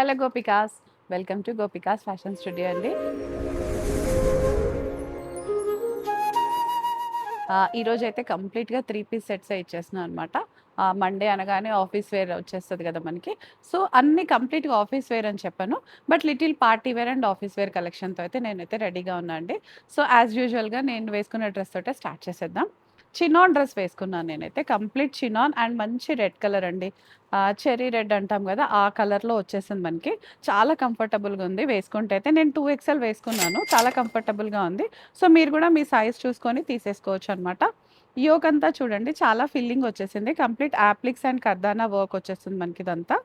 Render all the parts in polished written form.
Hello gopikas, welcome to gopikas fashion studio అండి. ఈరోజు అయితే కంప్లీట్గా 3 పీస్ సెట్సే ఇచ్చేస్తున్నాను అనమాట. మండే అనగానే ఆఫీస్ వేర్ వచ్చేస్తుంది కదా మనకి. సో అన్ని కంప్లీట్గా ఆఫీస్ వేర్ అని చెప్పాను, but little party wear and office wear కలెక్షన్తో అయితే నేనైతే రెడీగా ఉన్నా అండి. సో యాజ్ యూజువల్గా నేను వేసుకున్న డ్రెస్ తోటే స్టార్ట్ చేసేద్దాం. చినాన్ డ్రెస్ వేసుకున్నాను నేనైతే, కంప్లీట్ చినాన్ అండ్ మంచి రెడ్ కలర్ అండి. చెర్రీ రెడ్ అంటాం కదా, ఆ కలర్లో వచ్చేసింది మనకి. చాలా కంఫర్టబుల్గా ఉంది వేసుకుంటే అయితే. నేను 2XL వేసుకున్నాను, చాలా కంఫర్టబుల్గా ఉంది. సో మీరు కూడా మీ సైజ్ చూసుకొని తీసేసుకోవచ్చు అనమాట. యోక్ అంతా చూడండి చాలా ఫిల్లింగ్ వచ్చేసింది, కంప్లీట్ యాప్లిక్స్ అండ్ కర్దానా వర్క్ వచ్చేస్తుంది మనకి ఇదంతా.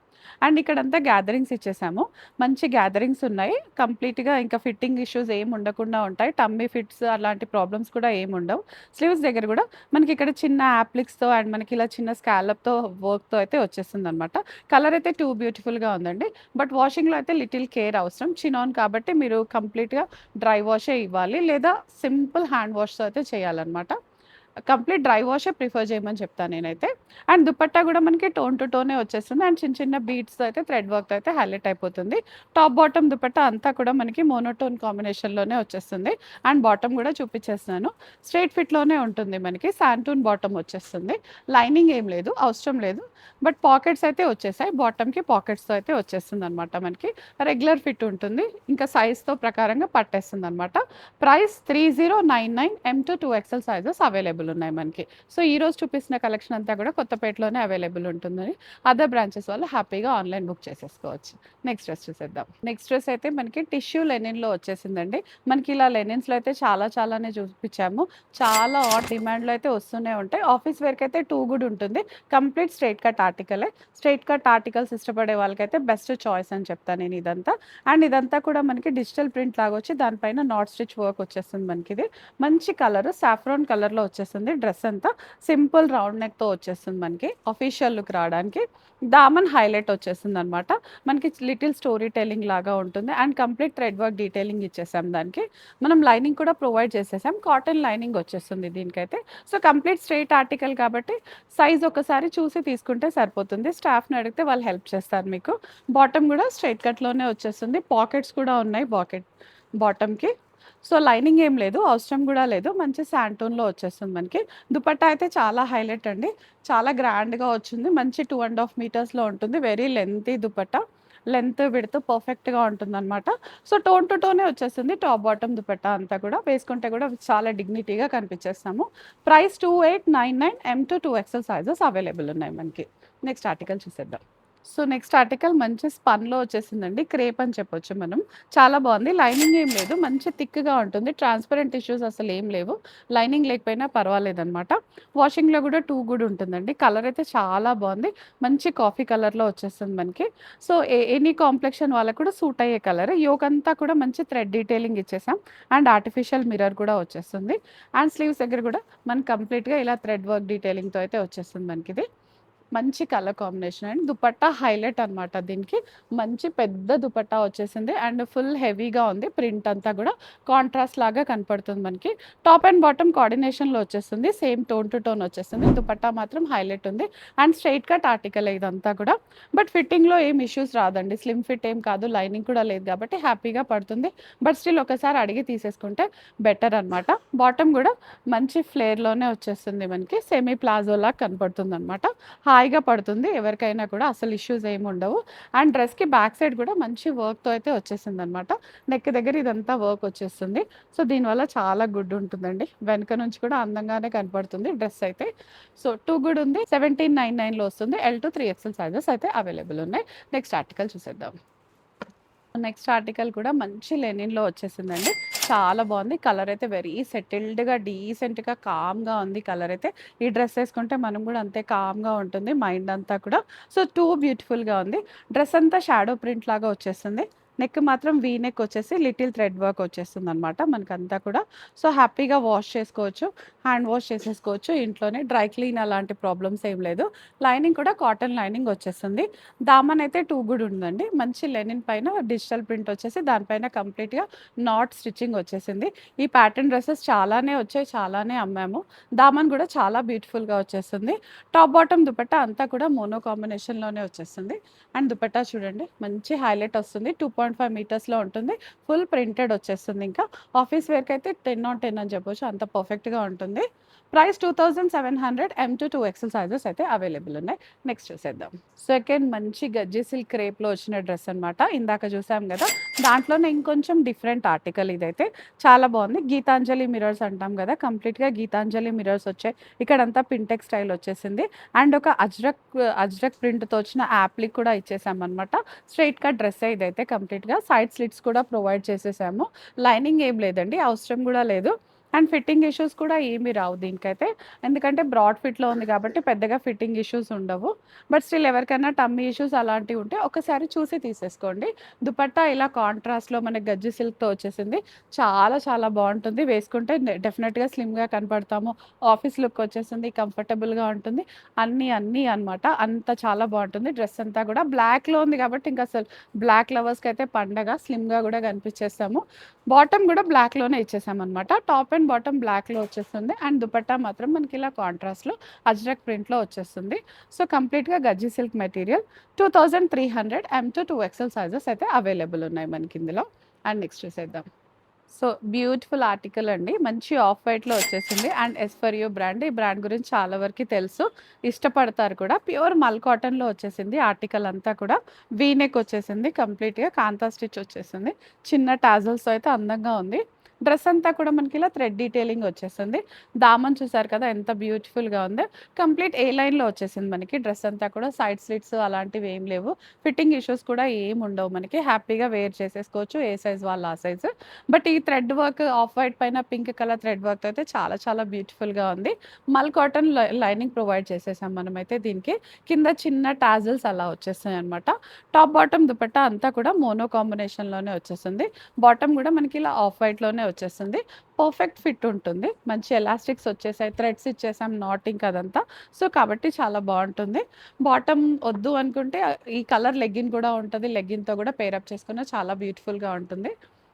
అండ్ ఇక్కడంతా గ్యాదరింగ్స్ ఇచ్చేసాము, మంచి గ్యాదరింగ్స్ ఉన్నాయి కంప్లీట్గా. ఇంకా ఫిట్టింగ్ ఇష్యూస్ ఏమి ఉండకుండా ఉంటాయి, టమ్మీ ఫిట్స్ అలాంటి ప్రాబ్లమ్స్ కూడా ఏమి ఉండవు. స్లీవ్స్ దగ్గర కూడా మనకి ఇక్కడ చిన్న యాప్లిక్స్తో అండ్ మనకి ఇలా చిన్న స్కాలప్తో వర్క్తో అయితే వచ్చేస్తుంది అనమాట. కలర్ అయితే టూ బ్యూటిఫుల్గా ఉందండి. బట్ వాషింగ్లో అయితే లిటిల్ కేర్ అవసరం, చినాన్ కాబట్టి మీరు కంప్లీట్గా డ్రై వాషే ఇవ్వాలి, లేదా సింపుల్ హ్యాండ్ వాష్తో అయితే చేయాలన్నమాట. కంప్లీట్ డ్రై వాషే ప్రిఫర్ చేయమని చెప్తాను నేనైతే. అండ్ దుపట్టా కూడా మనకి టోన్ టు టోనే వచ్చేస్తుంది, అండ్ చిన్న చిన్న బీడ్స్తో అయితే థ్రెడ్ వర్క్తో అయితే హైలైట్ అయిపోతుంది. టాప్ బాటమ్ దుపట్టా అంతా కూడా మనకి మోనోటోన్ కాంబినేషన్లోనే వచ్చేస్తుంది. అండ్ బాటమ్ కూడా చూపించేస్తున్నాను, స్ట్రైట్ ఫిట్లోనే ఉంటుంది మనకి. శాంటూన్ బాటమ్ వచ్చేస్తుంది, లైనింగ్ ఏం లేదు, అవసరం లేదు. బట్ పాకెట్స్ అయితే వచ్చేసాయి, బాటమ్కి పాకెట్స్తో అయితే వచ్చేస్తుంది అనమాట మనకి. రెగ్యులర్ ఫిట్ ఉంటుంది, ఇంకా సైజ్తో ప్రకారంగా పట్టేస్తుంది అనమాట. Price 3099, M to 2XL sizes available ఉన్నాయి మనకి. సో ఈరోజు చూపిస్తున్న కలెక్షన్ అంతా కూడా కొత్తపేటలోనే అవైలబుల్ ఉంటుందని, అదర్ బ్రాంచెస్ వాళ్ళు హ్యాపీగా ఆన్లైన్ బుక్ చేసేసుకోవచ్చు. నెక్స్ట్ డ్రెస్ చూసేద్దాం. నెక్స్ట్ డ్రెస్ అయితే మనకి టిష్యూ లెనిన్లో వచ్చేసిందండి. మనకి ఇలా లెనిన్స్లో అయితే చాలానే చూపించాము, చాలా ఆట్ డిమాండ్లో అయితే వస్తూనే ఉంటాయి. ఆఫీస్ వేర్కి అయితే టూ గుడ్ ఉంటుంది, కంప్లీట్ స్ట్రైట్ కట్ ఆర్టికలే. స్ట్రైట్ కట్ ఆర్టికల్స్ ఇష్టపడే వాళ్ళకైతే బెస్ట్ చాయిస్ అని చెప్తాను నేను ఇదంతా. అండ్ ఇదంతా కూడా మనకి డిజిటల్ ప్రింట్ లాగా వచ్చి దానిపైన నాట్ స్టిచ్ వర్క్ వచ్చేస్తుంది మనకి. ఇది మంచి కలర్, సాఫ్రాన్ కలర్లో వచ్చేస్తుంది. డ్రెస్ అంతా సింపుల్ రౌండ్ నెక్తో వచ్చేస్తుంది మనకి, అఫీషియల్ లుక్ రావడానికి. దామన్ హైలైట్ వచ్చేస్తుంది అనమాట మనకి, లిటిల్ స్టోరీ టెల్లింగ్ లాగా ఉంటుంది. And complete thread work detailing ఇచ్చేసాం దానికి. మనం లైనింగ్ కూడా ప్రొవైడ్ చేసేసాం, కాటన్ లైనింగ్ వచ్చేస్తుంది దీనికైతే. సో కంప్లీట్ స్ట్రైట్ ఆర్టికల్ కాబట్టి సైజ్ ఒకసారి చూసి తీసుకుంటే సరిపోతుంది, స్టాఫ్ని అడిగితే వాళ్ళు హెల్ప్ చేస్తారు మీకు. బాటమ్ కూడా స్ట్రైట్ కట్లోనే వచ్చేస్తుంది, పాకెట్స్ కూడా ఉన్నాయి బాటమ్కి. సో లైనింగ్ ఏం లేదు, అవసరం కూడా లేదు, మంచి శాంటూన్లో వచ్చేస్తుంది మనకి. దుపట్టా అయితే చాలా హైలైట్ అండి, చాలా గ్రాండ్గా వచ్చింది. మంచి 2.5 మీటర్స్లో ఉంటుంది, very lengthy dupatta. Length width పర్ఫెక్ట్గా ఉంటుంది అనమాట. సో టోన్ టు టోనే వచ్చేస్తుంది టాప్ బాటమ్ దుపట్టా అంతా కూడా. వేసుకుంటే కూడా చాలా డిగ్నిటీగా కనిపించేస్తాము. Price 2899, M to 2XL sizes available ఉన్నాయి మనకి. నెక్స్ట్ ఆర్టికల్ చూసేద్దాం. సో నెక్స్ట్ ఆర్టికల్ మంచి స్పన్లో వచ్చేసిందండి, క్రేప్ అని చెప్పొచ్చు మనం. చాలా బాగుంది, లైనింగ్ ఏం లేదు, మంచి థిక్గా ఉంటుంది, ట్రాన్స్పరెంట్ ఇష్యూస్ అసలు ఏం లేవు, లైనింగ్ లేకపోయినా పర్వాలేదన్నమాట. వాషింగ్లో కూడా టూ గుడ్ ఉంటుందండి. కలర్ అయితే చాలా బాగుంది, మంచి కాఫీ కలర్లో వచ్చేస్తుంది మనకి. సో ఎనీ కాంప్లెక్షన్ వాళ్ళకు కూడా సూట్ అయ్యే కలర్. యోక్ అంతా కూడా మంచి థ్రెడ్ డీటెయిలింగ్ ఇచ్చేసాం, అండ్ ఆర్టిఫిషియల్ మిర్రర్ కూడా వచ్చేస్తుంది. అండ్ స్లీవ్స్ దగ్గర కూడా మనకి కంప్లీట్గా ఇలా థ్రెడ్ వర్క్ డీటెయిలింగ్తో అయితే వచ్చేస్తుంది మనకి. ఇది మంచి colour combination and dupatta highlight అనమాట దీనికి. మంచి పెద్ద దుపట్టా వచ్చేసింది అండ్ ఫుల్ హెవీగా ఉంది, ప్రింట్ అంతా కూడా కాంట్రాస్ట్ లాగా కనపడుతుంది మనకి. టాప్ అండ్ బాటమ్ కోఆర్డినేషన్లో వచ్చేస్తుంది, సేమ్ టోన్ టు టోన్ వచ్చేస్తుంది. దుపట్టా మాత్రం హైలైట్ ఉంది అండ్ స్ట్రైట్ కట్ ఆర్టికల్ ఇదంతా కూడా. బట్ ఫిట్టింగ్లో ఏం ఇష్యూస్ రాదండి, స్లిమ్ ఫిట్ ఏం కాదు, లైనింగ్ కూడా లేదు కాబట్టి హ్యాపీగా పడుతుంది. బట్ స్టిల్ ఒకసారి అడిగి తీసేసుకుంటే బెటర్ అనమాట. బాటమ్ కూడా మంచి ఫ్లేర్లోనే వచ్చేస్తుంది మనకి, సెమీ ప్లాజోలా కనపడుతుంది అనమాట. హాయిగా పడుతుంది ఎవరికైనా కూడా, అసలు ఇష్యూస్ ఏమి ఉండవు. అండ్ డ్రెస్కి బ్యాక్ సైడ్ కూడా మంచి వర్క్తో అయితే వచ్చేసింది అనమాట. నెక్ దగ్గర ఇదంతా వర్క్ వచ్చేస్తుంది. సో దీనివల్ల చాలా గుడ్ ఉంటుందండి, వెనక నుంచి కూడా అందంగానే కనపడుతుంది డ్రెస్ అయితే. సో టూ గుడ్ ఉంది, 1799లో వస్తుంది. L to 3XL సైజెస్ అయితే అవైలబుల్ ఉన్నాయి. నెక్స్ట్ ఆర్టికల్ చూసేద్దాం. నెక్స్ట్ ఆర్టికల్ కూడా మంచి లెనిన్లో వచ్చేసిందండి, చాలా బాగుంది. కలర్ అయితే వెరీ సెటిల్డ్గా డీసెంట్గా కామ్గా ఉంది కలర్ అయితే. ఈ డ్రెస్ వేసుకుంటే మనం కూడా అంతే కామ్గా ఉంటుంది మైండ్ అంతా కూడా. సో టూ బ్యూటిఫుల్గా ఉంది. డ్రెస్ అంతా షాడో ప్రింట్ లాగా వచ్చేస్తుంది, నెక్ మాత్రం వీ నెక్ వచ్చేసి లిటిల్ థ్రెడ్ వర్క్ వచ్చేస్తుందనమాట మనకంతా కూడా. సో, హ్యాపీగా వాష్ చేసుకోవచ్చు. హ్యాండ్ వాష్ చేసేసుకోవచ్చు ఇంట్లోనే. డ్రై క్లీన్ అలాంటి ప్రాబ్లమ్స్ ఏం లేదు. లైనింగ్ కూడా కాటన్ లైనింగ్ వచ్చేస్తుంది. దామన్ అయితే 2 గుడ్ ఉందండి. మంచి లెనిన్ పైన డిజిటల్ ప్రింట్ వచ్చేసి దానిపైన కంప్లీట్‌గా నాట్ స్టిచ్చింగ్ వచ్చేసింది. ఈ ప్యాటర్న్ డ్రెసెస్ చాలానే వచ్చాయి. చాలానే అమ్మాము. దామన్ కూడా చాలా బ్యూటిఫుల్‌గా వచ్చేస్తుంది. టాప్ బాటమ్ దుపట్టా అంతా కూడా మోనో కాంబినేషన్‌లోనే వచ్చేస్తుంది. అండ్ దుపట్టా చూడండి మంచి హైలైట్ వస్తుంది. 2.5 మీటర్స్‌లో ఉంటుంది. ఫుల్ ప్రింటెడ్ వచ్చేస్తుంది ఇంకా. ఆఫీస్ వేర్‌కి అయితే 10/10 అని చెప్పొచ్చు. అంత పర్ఫెక్ట్‌గా ఉంటుంది. ప్రైస్ 2700 M-2 ఎక్సెల్ సైజెస్ అయితే అవైలబుల్ ఉన్నాయి. నెక్స్ట్ చూసేద్దాం. సెకండ్ మంచి గజ్జి సిల్క్ క్రేప్‌లో వచ్చిన డ్రెస్ అనమాట. ఇందాక చూసాం గదా! దాంట్లోనే ఇంకొంచెం డిఫరెంట్ ఆర్టికల్ ఇదైతే. చాలా బాగుంది. గీతాంజలి మిర్రర్స్ అంటాం గదా! కంప్లీట్‌గా గీతాంజలి మిర్రర్స్ వచ్చాయి. ఇక్కడంతా పింటెక్ స్టైల్ వచ్చేసింది. అండ్ ఒక అజ్రక్ ప్రింట్‌తో వచ్చిన యాప్లిక్ కూడా ఇచ్చేసామనమాట. స్ట్రెయిట్ కట్ డ్రెస్సే ఇదైతే కంప్లీట్‌గా. సైడ్ స్లిట్స్ కూడా ప్రొవైడ్ చేసేసాము. లైనింగ్ ఏం లేదండి. అవసరం గూడా లేదు. అండ్ ఫిట్టింగ్ ఇష్యూస్ కూడా ఏమీ రావు దీనికైతే. ఎందుకంటే బ్రాడ్ ఫిట్‌లో ఉంది కాబట్టి పెద్దగా ఫిట్టింగ్ ఇష్యూస్ ఉండవు. బట్ స్టిల్ ఎవరికైనా టమ్మీ ఇష్యూస్ అలాంటివి ఉంటే ఒకసారి చూసి తీసేసుకోండి. దుపట్టా ఇలా కాంట్రాస్ట్‌లో మనకి గజ్జి సిల్క్‌తో వచ్చేసింది. చాలా చాలా బావుంటుంది. వేసుకుంటే డెఫినెట్‌గా స్లిమ్‌గా కనపడతాము. ఆఫీస్ లుక్ వచ్చేసింది. కంఫర్టబుల్‌గా ఉంటుంది. అన్నీ అనమాట. అంత చాలా బావుంటుంది. డ్రెస్ అంతా కూడా బ్లాక్‌లో ఉంది కాబట్టి ఇంకసలు బ్లాక్ లవర్స్‌కైతే పండగ. స్లిమ్‌గా కూడా కనిపించేస్తాము. బాటమ్ కూడా బ్లాక్‌లోనే ఇచ్చేసామనమాట. టాప్ అండ్ బాటమ్ బ్లాక్‌లో వచ్చేస్తుంది. అండ్ దుపట్టా మాత్రం మనకి ఇలా కాంట్రాస్ట్‌లో అజ్రక్ ప్రింట్‌లో వచ్చేస్తుంది. సో, కంప్లీట్‌గా గజ్జి silk material. 2300 M-2 XL sizes అయితే అవైలబుల్ ఉన్నాయి మనకిందులో. అండ్ నెక్స్ట్ చూసేద్దాం. సో, బ్యూటిఫుల్ ఆర్టికల్ అండి. మంచి ఆఫ్ వైట్‌లో వచ్చేసింది. And S for you brand. ఈ బ్రాండ్ గురించి చాలా వరకి తెలుసు. ఇష్టపడతారు కూడా. ప్యూర్ మల్ కాటన్‌లో వచ్చేసింది ఆర్టికల్ అంతా కూడా. వీ నెక్ వచ్చేసింది కంప్లీట్‌గా. కాంతా స్టిచ్ వచ్చేసింది. చిన్న టాజల్స్‌తో అయితే అందంగా ఉంది. డ్రెస్ అంతా కూడా మనకి ఇలా థ్రెడ్ డీటెయిలింగ్ వచ్చేసింది. దామన్ చూసారు కదా! ఎంత బ్యూటిఫుల్‌గా ఉందో. కంప్లీట్ ఏ లైన్‌లో వచ్చేసింది మనకి. డ్రెస్ అంతా కూడా సైడ్ స్లిట్స్ అలాంటివి ఏం లేవు. ఫిట్టింగ్ ఇష్యూస్ కూడా ఏమి ఉండవు మనకి. హ్యాపీగా వేర్ చేసేసుకోవచ్చు. ఏ సైజ్ వాళ్ళు ఆ సైజు. బట్ ఈ థ్రెడ్ వర్క్ ఆఫ్ వైట్ పైన పింక్ కలర్ థ్రెడ్ వర్క్ అయితే చాలా చాలా బ్యూటిఫుల్‌గా ఉంది. మల్ కాటన్ లైనింగ్ ప్రొవైడ్ చేసేసాం మనమైతే దీనికి. కింద చిన్న టాజిల్స్ అలా వచ్చేస్తాయన్నమాట. టాప్ బాటమ్ దుపట్టా అంతా కూడా మోనో కాంబినేషన్‌లోనే వచ్చేసింది. బాటమ్ కూడా మనకి ఇలా ఆఫ్ వైట్‌లోనే వచ్చేస్తుంది. పర్ఫెక్ట్ ఫిట్ ఉంటుంది. మంచి ఎలాస్టిక్స్ వచ్చేసాయి. థ్రెడ్స్ ఇచ్చేసాం నాటింగ్ అదంతా. సో, కాబట్టి చాలా బావుంటుంది. బాటమ్ వద్దు అనుకుంటే ఈ కలర్ లెగ్గిన్ కూడా ఉంటది. లెగ్గిన్‌తో కూడా పేరప్ చేసుకున్న చాలా బ్యూటిఫుల్‌గా ఉంటుంది.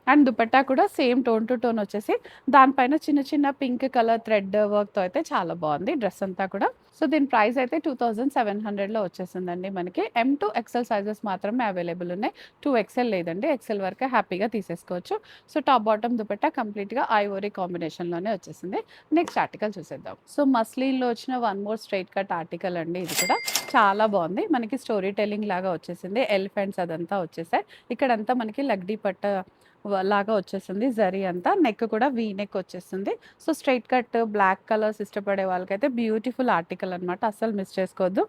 అండ్ దుపట్టా కూడా సేమ్ టోన్ టు టోన్ వచ్చేసి దానిపైన చిన్న చిన్న పింక్ కలర్ థ్రెడ్ వర్క్‌తో అయితే చాలా బావుంది డ్రెస్ అంతా కూడా. సో, దీని ప్రైస్ అయితే 2700లో వచ్చేసిందండి మనకి. M-2 ఎక్సెల్ సైజెస్ మాత్రమే అవైలబుల్ ఉన్నాయి. 2 ఎక్సెల్ లేదండి. ఎక్సెల్ వరకే హ్యాపీగా తీసేసుకోవచ్చు. సో, టాప్ బాటమ్ దుపట్టా కంప్లీట్‌గా ఐవరీ కాంబినేషన్‌లోనే వచ్చేసింది. నెక్స్ట్ ఆర్టికల్ చూసేద్దాం. సో, మస్లిన్‌లో వచ్చిన one more straight cut article అండి ఇది కూడా. చాలా బావుంది. మనకి స్టోరీ టెల్లింగ్ లాగా వచ్చేసింది. ఎలిఫెంట్స్ అదంతా వచ్చేసాయి. ఇక్కడంతా మనకి లగ్డీ పట్ట లాగా వచ్చేసింది జరీ అంతా. నెక్ కూడా వీ నెక్ వచ్చేసింది. So, straight cut black colours ఇష్టపడే వాళ్ళకైతే బ్యూటిఫుల్ ఆర్టికల్ అనమాట. అస్సలు మిస్ చేసుకోవద్దు.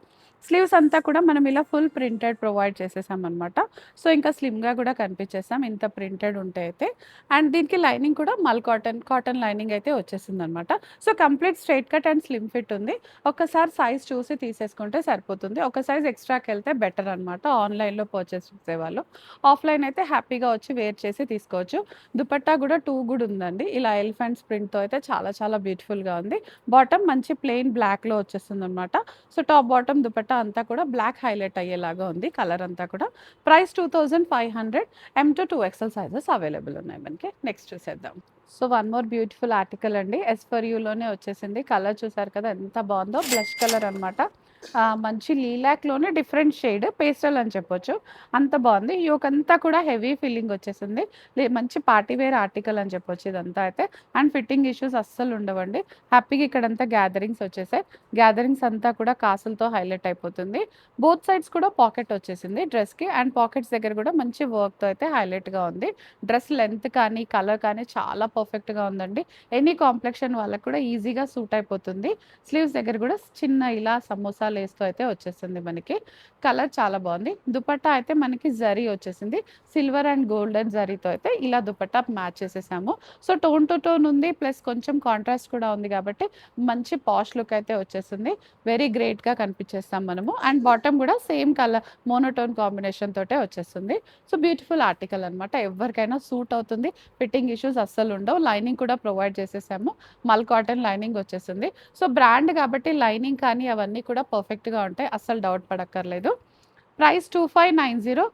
స్లీవ్స్ అంతా కూడా మనం ఇలా ఫుల్ ప్రింటెడ్ ప్రొవైడ్ చేసేసామనమాట. సో, ఇంకా స్లిమ్‌గా కూడా కనిపించేసాం ఇంత ప్రింటెడ్ ఉంటే అయితే. అండ్ దీనికి లైనింగ్ కూడా మల్ కాటన్ లైనింగ్ అయితే వచ్చేసిందనమాట. So, complete straight cut and slim fit ఉంది. ఒక్కసారి సైజ్ చూసి తీసేసుకుంటే సరిపోతుంది. ఒక సైజ్ ఎక్స్‌ట్రాకెళ్తే బెటర్ అనమాట ఆన్‌లైన్‌లో పర్చేస్ చేసేవాళ్ళు. ఆఫ్‌లైన్ అయితే హ్యాపీగా వచ్చి వేర్ చేసి తీసుకోవచ్చు. దుపట్టా కూడా 2 కూడా ఉందండి. ఇలా ఎలిఫెంట్స్ ప్రింట్‌తో అయితే చాలా చాలా బ్యూటిఫుల్‌గా ఉంది. బాటమ్ మంచి ప్లెయిన్ బ్లాక్‌లో వచ్చేస్తుందనమాట. సో, టాప్ బాటమ్ దుపట్టా అంతా కూడా బ్లాక్ హైలైట్ అయ్యేలాగా ఉంది కలర్ అంతా కూడా. Price 2500 M-2 XL sizes available ఉన్నాయి మనకి. నెక్స్ట్ చూసేద్దాం. So, one more beautiful article అండి. ఎస్ ఫర్ యూలోనే వచ్చేసింది. కలర్ చూసారు కదా ఎంత బావుందో. బ్లష్ కలర్ అనమాట. మంచి లీలాక్‌లోనే డిఫరెంట్ షేడ్ పేస్టల్ అని చెప్పొచ్చు. అంత బావుంది. యోక్ అంతా కూడా హెవీ ఫీలింగ్ వచ్చేసింది. మంచి పార్టీ వేర్ ఆర్టికల్ అని చెప్పొచ్చు ఇదంతా అయితే. అండ్ ఫిట్టింగ్ ఇష్యూస్ అస్సలు ఉండవండి. హ్యాపీగా ఇక్కడంతా గ్యాదరింగ్స్ వచ్చేసాయి. గ్యాదరింగ్స్ అంతా కూడా కాసులతో హైలైట్ అయిపోతుంది. బోత్ సైడ్స్ కూడా పాకెట్ వచ్చేసింది డ్రెస్‌కి. అండ్ పాకెట్స్ దగ్గర కూడా మంచి వర్క్‌తో అయితే హైలైట్‌గా ఉంది. డ్రెస్ లెంత్ కానీ, కలర్ కానీ చాలా పర్ఫెక్ట్‌గా ఉందండి. ఎనీ కాంప్లెక్షన్ వాళ్ళకి కూడా ఈజీగా సూట్ అయిపోతుంది. స్లీవ్స్ దగ్గర కూడా చిన్న ఇలా సమోసా లేస్‌తో అయితే వచ్చేస్తుంది మనకి. కలర్ చాలా బాగుంది. దుపట్టా అయితే మనకి జరీ వచ్చేసింది. సిల్వర్ అండ్ గోల్డెన్ జరీతో అయితే ఇలా దుపట్టా మ్యాచ్ చేసేసాము. సో, టోన్ టు టోన్ ఉంది. ప్లస్ కొంచెం కాంట్రాస్ట్ కూడా ఉంది కాబట్టి మంచి పాష్ లుక్ అయితే వచ్చేసింది. వెరీ గ్రేట్‌గా కనిపించేస్తాం మనము. అండ్ బాటమ్ కూడా సేమ్ కలర్ మోనోటోన్ కాంబినేషన్ తోటే వచ్చేస్తుంది. సో, బ్యూటిఫుల్ ఆర్టికల్ అనమాట. ఎవరికైనా సూట్ అవుతుంది. ఫిట్టింగ్ ఇష్యూస్ అస్సలు ఉండవు. లైనింగ్ కూడా ప్రొవైడ్ చేసేసాము. మల్ కాటన్ లైనింగ్ వచ్చేసింది. సో, బ్రాండ్ కాబట్టి లైనింగ్ కానీ అవన్నీ కూడా పర్ఫెక్ట్‌గా ఉంటాయి. అస్సలు డౌట్ పడక్కర్లేదు. Price 2590.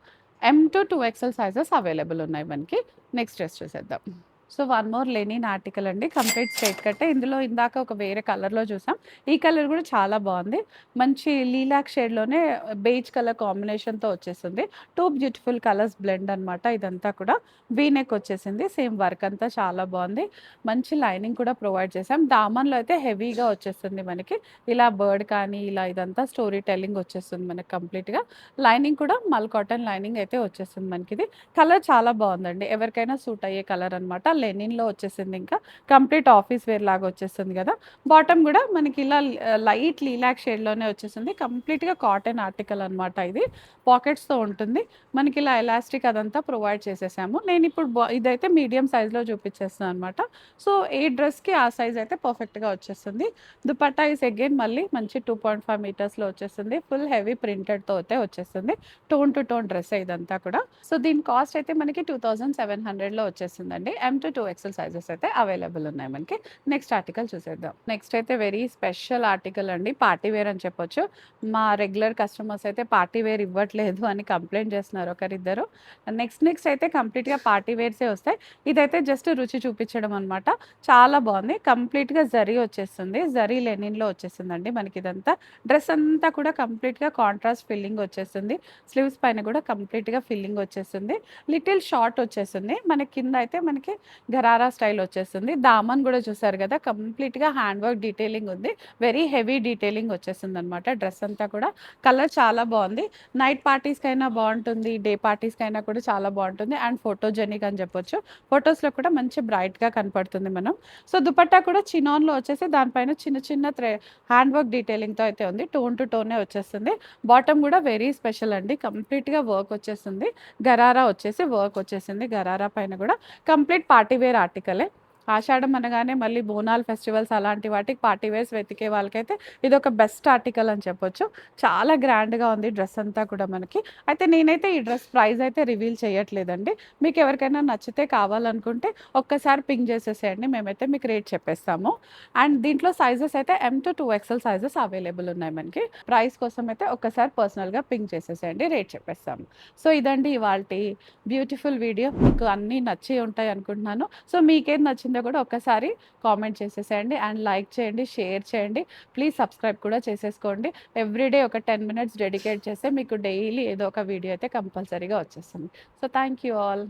M-2 2XL sizes available ఉన్నాయి మనకి. నెక్స్ట్ డ్రెస్ చూసేద్దాం. So, one more linen article అండి. కంప్లీట్ స్ట్రెయిట్ కట్టే. ఇందులో ఇందాక ఒక వేరే కలర్‌లో చూసాం. ఈ కలర్ కూడా చాలా బాగుంది. మంచి లీలాక్ షేడ్‌లోనే బేజ్ కలర్ కాంబినేషన్‌తో వచ్చేసింది. 2 బ్యూటిఫుల్ కలర్స్ బ్లెండ్ అనమాట ఇదంతా కూడా. వీ నెక్ వచ్చేసింది. సేమ్ వర్క్ అంతా చాలా బాగుంది. మంచి లైనింగ్ కూడా ప్రొవైడ్ చేసాం. దామన్‌లో అయితే హెవీగా వచ్చేస్తుంది మనకి. ఇలా బర్డ్ కానీ ఇలా ఇదంతా స్టోరీ టెల్లింగ్ వచ్చేస్తుంది మనకి కంప్లీట్‌గా. లైనింగ్ కూడా మల్ కాటన్ లైనింగ్ అయితే వచ్చేస్తుంది మనకిది. కలర్ చాలా బాగుందండి. ఎవరికైనా సూట్ అయ్యే కలర్ అనమాట. లెనిన్‌లో వచ్చేసింది ఇంకా. కంప్లీట్ ఆఫీస్ వేర్ లాగా వచ్చేస్తుంది కదా! బాటమ్ కూడా మనకి ఇలా లైట్ లీలాక్ షేడ్‌లోనే వచ్చేసింది. కంప్లీట్‌గా కాటన్ ఆర్టికల్ అనమాట ఇది. పాకెట్స్‌తో ఉంటుంది. మనకి ఇలా ఎలాస్టిక్ అదంతా ప్రొవైడ్ చేసేసాము. నేనిప్పుడు ఇదైతే మీడియం సైజ్‌లో చూపించేస్తున్నాను అనమాట. సో, ఏ డ్రెస్‌కి ఆ సైజ్ అయితే పర్ఫెక్ట్‌గా వచ్చేస్తుంది. దుపట్టా ఈస్ అగైన్ మళ్ళీ మంచి 2.5 మీటర్స్‌లో వచ్చేస్తుంది. ఫుల్ హెవీ ప్రింటెడ్‌తో అయితే వచ్చేస్తుంది. టోన్ టు టోన్ డ్రెస్సే ఇదంతా కూడా. సో, దీని కాస్ట్ అయితే మనకి 2700లో వచ్చేసిందండి. M-2 XL సైజెస్ అయితే అవైలబుల్ ఉన్నాయి మనకి. నెక్స్ట్ ఆర్టికల్ చూసేద్దాం. నెక్స్ట్ అయితే వెరీ స్పెషల్ ఆర్టికల్ అండి. పార్టీ వేర్ అని చెప్పొచ్చు. మా రెగ్యులర్ కస్టమర్స్ అయితే పార్టీ వేర్ ఇవ్వట్లేదు అని కంప్లెయింట్ చేస్తున్నారు ఒకరిద్దరు. నెక్స్ట్ అయితే కంప్లీట్‌గా పార్టీ వేర్సే వస్తాయి. ఇదైతే జస్ట్ రుచి చూపించడం అనమాట. చాలా బాగుంది. కంప్లీట్‌గా జరీ వచ్చేస్తుంది. జరీ లెనిన్‌లో వచ్చేసిందండి మనకిదంతా. డ్రెస్ అంతా కూడా కంప్లీట్‌గా కాంట్రాస్ట్ ఫిల్లింగ్ వచ్చేస్తుంది. స్లీవ్స్ పైన కూడా కంప్లీట్‌గా ఫిల్లింగ్ వచ్చేస్తుంది. లిటిల్ షార్ట్ వచ్చేసింది. మనకి కింద అయితే మనకి గరారా స్టైల్ వచ్చేస్తుంది. దామన్ కూడా చూసారు కదా! కంప్లీట్‌గా హ్యాండ్ వర్క్ డీటెయిలింగ్ ఉంది. వెరీ హెవీ డీటెయిలింగ్ వచ్చేసిందనమాట డ్రెస్ అంతా కూడా. కలర్ చాలా బాగుంది. నైట్ పార్టీస్‌కైనా బాగుంటుంది. డే పార్టీస్‌కైనా కూడా చాలా బాగుంటుంది. అండ్ ఫోటోజెనిక్ అని చెప్పొచ్చు. ఫోటోస్‌లో కూడా మంచి బ్రైట్‌గా కనపడుతుంది మనం. సో, దుపట్టా కూడా చినాన్‌లో వచ్చేసి దానిపైన చిన్న చిన్న హ్యాండ్ వర్క్ డీటెయిలింగ్‌తో అయితే ఉంది. టోన్ టు టోనే వచ్చేస్తుంది. బాటమ్ కూడా వెరీ స్పెషల్ అండి. కంప్లీట్‌గా వర్క్ వచ్చేసింది. గరారా వచ్చేసి వర్క్ వచ్చేసింది. గరారా పైన కూడా కంప్లీట్ పార్టీ వేర్ ఆర్టికలే. ఆషాఢం అనగానే మళ్ళీ బోనాలు ఫెస్టివల్స్ అలాంటి వాటికి పార్టీ వేర్స్ వెతికే వాళ్ళకైతే ఇదొక బెస్ట్ ఆర్టికల్ అని చెప్పొచ్చు. చాలా గ్రాండ్‌గా ఉంది డ్రెస్ అంతా కూడా మనకి. అయితే నేనైతే ఈ డ్రెస్ ప్రైస్ అయితే రివీల్ చేయట్లేదండి. మీకు ఎవరికైనా నచ్చితే కావాలనుకుంటే ఒక్కసారి పింగ్ చేసేసేయండి. మేమైతే మీకు రేట్ చెప్పేస్తాము. అండ్ దీంట్లో సైజెస్ అయితే M-2 XL సైజెస్ అవైలబుల్ ఉన్నాయి మనకి. ప్రైస్ కోసం అయితే ఒక్కసారి పర్సనల్‌గా పింగ్ చేసేసేయండి. రేట్ చెప్పేస్తాము. సో, ఇదండి ఇవాల్టి బ్యూటిఫుల్ వీడియో. మీకు అన్నీ నచ్చి ఉంటాయి అనుకుంటున్నాను. సో, మీకేది నచ్చిందో కూడా ఒక్కసారి కామెంట్ చేసేసేయండి. అండ్ లైక్ చేయండి, షేర్ చేయండి. ప్లీజ్ సబ్స్క్రైబ్ కూడా చేసేసుకోండి. ఎవ్రీడే ఒక 10 మినిట్స్ డెడికేట్ చేస్తే మీకు డైలీ ఏదో ఒక వీడియో అయితే కంపల్సరీగా వచ్చేస్తుంది. So, thank you all.